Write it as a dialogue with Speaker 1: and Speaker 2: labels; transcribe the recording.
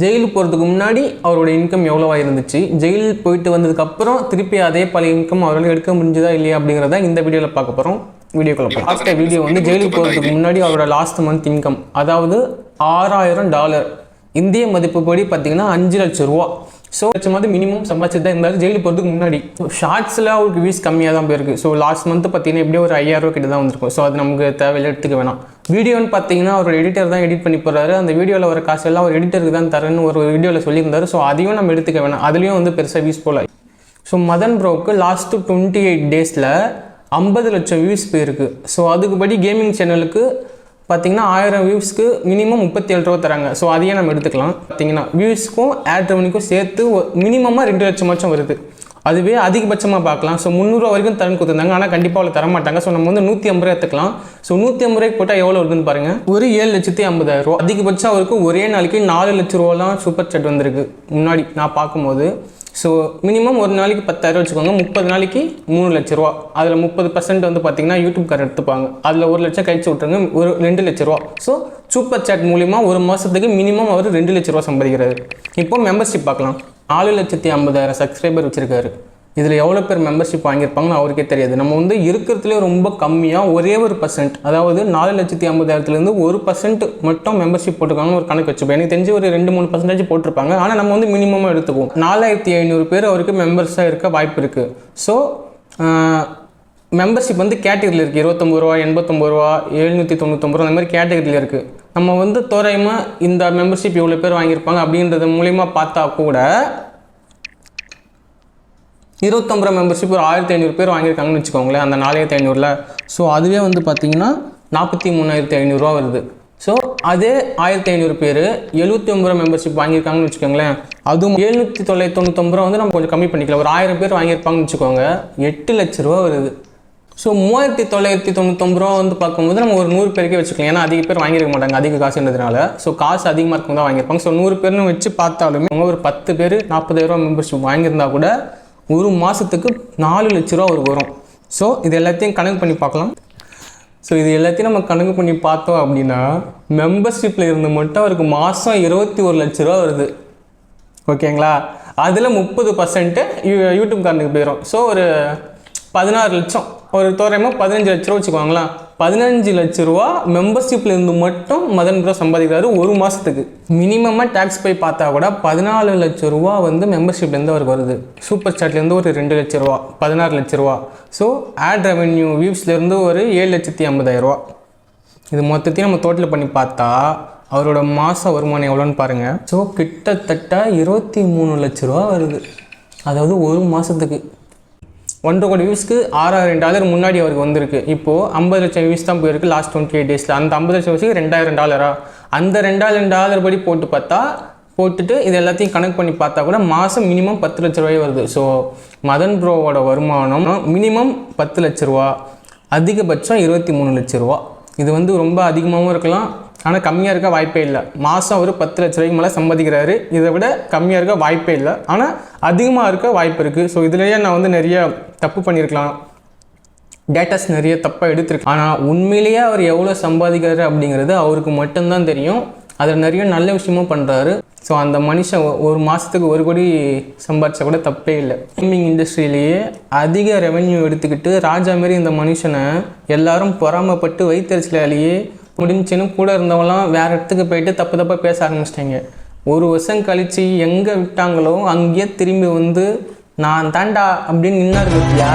Speaker 1: ஜெயிலுக்கு போகிறதுக்கு முன்னாடி அவரோட இன்கம் எவ்வளோவா இருந்துச்சு, ஜெயில் போயிட்டு வந்ததுக்கப்புறம் திருப்பி அதே பழைய இன்கம் அவரால் எடுக்க முடிஞ்சதா இல்லையா அப்படிங்கிறத இந்த வீடியோவில் பார்க்க போகிறோம். வீடியோக்குள்ள லாஸ்ட் வீடியோ வந்து ஜெயிலுக்கு போகிறதுக்கு முன்னாடி அவரோட லாஸ்ட் மந்த் இன்கம், அதாவது $6000 இந்திய மதிப்புப்படி பார்த்தீங்கன்னா 5 லட்சம் ரூபா. ஸோ லட்சமாவது மினிமம் சம்பாதிச்சுட்டு தான் இருந்தார் ஜெயிலுக்கு போகிறதுக்கு முன்னாடி. ஷார்ட்ஸில் அவருக்கு வியூஸ் கம்மியாக தான் போயிருக்கு. ஸோ லாஸ்ட் மந்த்து பார்த்தீங்கன்னா எப்படியும் ஒரு 5000 ரூபா கிட்ட தான் வந்திருக்கும். ஸோ அது நமக்கு தேவையில்லை, எடுத்துக்க வேணாம். வீடியோன்னு பார்த்தீங்கன்னா அவரோட எடிட்டர் தான் எடிட் பண்ணி போடுறாரு. அந்த வீடியோவில் வர காசு எல்லாம் ஒரு எடிட்டருக்கு தான் தரேன்னு ஒரு வீடியோவில் சொல்லியிருந்தாரு. ஸோ அதையும் நம்ம எடுத்துக்க வேணாம், அதுலேயும் வந்து பெருசாக வியூஸ் போகல. ஸோ மதன் ப்ரோவுக்கு லாஸ்ட்டு 28 டேஸில் 50 லட்சம் வியூஸ் போயிருக்கு. ஸோ அதுக்குபடி கேமிங் சேனலுக்கு பார்த்தீங்கன்னா 1000 வியூஸ்க்கு மினிமம் 37 ரூபா தராங்க. ஸோ அதையே நம்ம எடுத்துக்கலாம். பார்த்தீங்கன்னா வியூஸ்க்கும் ஆட் ரெவன்யூக்கும் சேர்த்து மினிமமாக 2 லட்சம் வருது. அதுவே அதிகபட்சமாக பார்க்கலாம். ஸோ 300 ரூபா வரைக்கும் தரன்னு கொடுத்துருந்தாங்க, ஆனால் கண்டிப்பாக அவ்வளோ தரமாட்டாங்க. ஸோ நம்ம வந்து 150 ரூபா எடுத்துக்கலாம். ஸோ 150 ரூபாய்க்கு போட்டால் எவ்வளோ வருதுன்னு பாருங்கள், ஒரு 7,50,000 ரூபா. அதிகபட்சம் அவருக்கு ஒரே நாளைக்கு 4 லட்ச ரூபாலாம் சூப்பர் சாட் வந்திருக்கு முன்னாடி நான் பார்க்கும்போது. ஸோ மினிமம் ஒரு நாளைக்கு 10,000 வச்சுக்கோங்க, 30 நாளைக்கு 3 லட்ச ரூபா. அதில் 30% வந்து பார்த்தீங்கன்னா யூடியூப்காரர் எடுத்துப்பாங்க. அதில் 1 லட்சம் கழிச்சு விட்ருங்க, ஒரு 2 லட்ச ரூபா. ஸோ சூப்பர் சாட் மூலிமா ஒரு மாதத்துக்கு மினிமம் அவர் 2 லட்ச ரூபா சம்பாதிக்கிறாரு. இப்போ மெம்பர்ஷிப் பார்க்கலாம். 4,50,000 சப்ஸ்கிரைபர் வச்சுருக்காரு. இதில் எவ்வளோ பேர் மெம்பர்ஷிப் வாங்கியிருப்பாங்கன்னு அவருக்கே தெரியாது. நம்ம வந்து இருக்கிறதுலே ரொம்ப கம்மியாக ஒரே ஒரு %, அதாவது 4,50,000 1% மட்டும் மெம்பர்ஷிப் போட்டிருக்காங்கன்னு ஒரு கணக்கு வச்சுப்போம். எனக்கு தெரிஞ்சு ஒரு 2-3% போட்டிருப்பாங்க. ஆனால் நம்ம வந்து மினிமமாக எடுத்துக்குவோம். 4500 பேர் அவருக்கு மெம்பர்ஸாக இருக்க வாய்ப்பு இருக்குது. ஸோ மெம்பர்ஷிப் வந்து கேட்டகரியில் இருக்குது. 29 ரூபா, 89 ரூபா, 799 ரூபா, அந்த மாதிரி கேட்டகரியில் இருக்குது. நம்ம வந்து தோராயமாக இந்த மெம்பர்ஷிப் எவ்வளோ பேர் வாங்கியிருப்பாங்க அப்படின்றது மூலிமா பார்த்தா கூட 29 ரூபா மெம்பர்ஷிப் ஒரு 1500 பேர் வாங்கியிருக்காங்கன்னு வச்சுக்கோங்களேன், அந்த 4500ல். ஸோ அதுவே வந்து பார்த்தீங்கன்னா 43,500 ரூபா வருது. ஸோ அதே 1500 பேர் 79 ரூபா மெம்பர்ஷிப் வாங்கியிருக்காங்கன்னு வச்சுக்கோங்களேன், அதுவும் 799 ரூபா வந்து நம்ம கொஞ்சம் கம்மி பண்ணிக்கலாம். ஒரு 1000 பேர் வாங்கியிருப்பாங்கன்னு வச்சுக்கோங்க, 8 லட்ச ரூபா வருது. ஸோ 3999 ரூபா வந்து பார்க்கும்போது நம்ம ஒரு 100 பேருக்கே வச்சுக்கலாம். ஏன்னா அதிக பேர் வாங்கியிருக்க மாட்டாங்க அதிக காசுன்றதுனால. ஸோ காசு அதிகமாக இருக்கும் தான் வாங்கியிருப்பாங்க. ஸோ 100 பேர்னு வச்சு பார்த்தாலுமே அவங்க ஒரு 10 பேர் 40,000 ரூபா மெம்பர்ஷிப் வாங்கியிருந்தா கூட ஒரு மாதத்துக்கு 4 லட்ச ரூபா அவருக்கு வரும். ஸோ இது எல்லாத்தையும் கணக்கு பண்ணி பார்க்கலாம். ஸோ இது எல்லாத்தையும் நம்ம கணக்கு பண்ணி பார்த்தோம் அப்படின்னா மெம்பர்ஷிப்பில் இருந்து மட்டும் அவருக்கு மாதம் 21 லட்ச ரூபா வருது. ஓகேங்களா? அதில் 30% யூடியூப்காரனுக்கு போயிடும். ஸோ ஒரு 16 லட்சம், ஒரு தோராயமாக 15 லட்ச ரூபா வச்சுக்கோங்களா. 15 லட்ச ரூபா மெம்பர்ஷிப்பில் இருந்து மட்டும் மதன் ப்ரோ சம்பாதிக்கிறாரு ஒரு மாதத்துக்கு. மினிமமாக டேக்ஸ் போய் பார்த்தா கூட 14 லட்ச ரூபா வந்து மெம்பர்ஷிப்லேருந்து அவருக்கு வருது. சூப்பர் சாட்லேருந்து ஒரு 2 லட்ச ரூபா, 16 லட்ச ரூபா. ஸோ ஆட் ரெவென்யூ வியூஸ்லேருந்து ஒரு 7,50,000 ரூபா. இது மொத்தத்தையும் நம்ம டோட்டல் பண்ணி பார்த்தா அவரோட மாத வருமானம் எவ்வளோன்னு பாருங்கள். ஸோ கிட்டத்தட்ட 23 லட்ச ரூபா வருது. அதாவது ஒரு மாதத்துக்கு 1.5 கோடி வியூஸ்க்கு $6,000 முன்னாடி அவருக்கு வந்திருக்கு. இப்போது 50 லட்சம் வியூஸ் தான் போயிருக்கு லாஸ்ட் 28 டேஸில். அந்த 50 லட்சம் வியூஸுக்கு $2,000. அந்த $2,000 படி போட்டுட்டு இது எல்லாத்தையும் கணக்கு பண்ணி பார்த்தா கூட மாதம் மினிமம் 10 லட்ச ரூபாய் வருது. ஸோ மதன் ப்ரோவோட வருமானம் மினிமம் 10 லட்ச ரூபா, அதிகபட்சம் 23 லட்ச ரூபா. இது வந்து ரொம்ப அதிகமாகவும் இருக்கலாம், ஆனால் கம்மியாக இருக்க வாய்ப்பே இல்லை. மாதம் ஒரு 10 லட்ச ரூபாய்க்கு மேலே சம்பாதிக்கிறாரு. இதை விட கம்மியாக இருக்க வாய்ப்பே இல்லை, ஆனால் அதிகமாக இருக்க வாய்ப்பு இருக்குது. ஸோ இதுலேயே நான் வந்து நிறைய தப்பு பண்ணியிருக்கலாம், டேட்டாஸ் நிறைய தப்பாக எடுத்திருக்கேன். ஆனால் உண்மையிலேயே அவர் எவ்வளோ சம்பாதிக்கிறாரு அப்படிங்கிறது அவருக்கு மட்டும்தான் தெரியும். அதில் நிறைய நல்ல விஷயமும் பண்ணுறாரு. ஸோ அந்த மனுஷன் ஒரு மாதத்துக்கு 1 கோடி சம்பாதிச்சா கூட தப்பே இல்லை. கேமிங் இண்டஸ்ட்ரியிலேயே அதிக ரெவென்யூ எடுத்துக்கிட்டு ராஜா மாரி இந்த மனுஷனை எல்லாரும் பொறாமப்பட்டு வைத்தறிச்சலாலேயே முடிஞ்சுன்னு கூட இருந்தவங்களாம் வேறு இடத்துக்கு போயிட்டு தப்பாக பேச ஆரம்பிச்சிட்டாங்க. ஒரு வருஷம் கழித்து எங்கே விட்டாங்களோ அங்கேயே திரும்பி வந்து நான் தாண்டா அப்படின்னு நின்னாரு பத்தியா.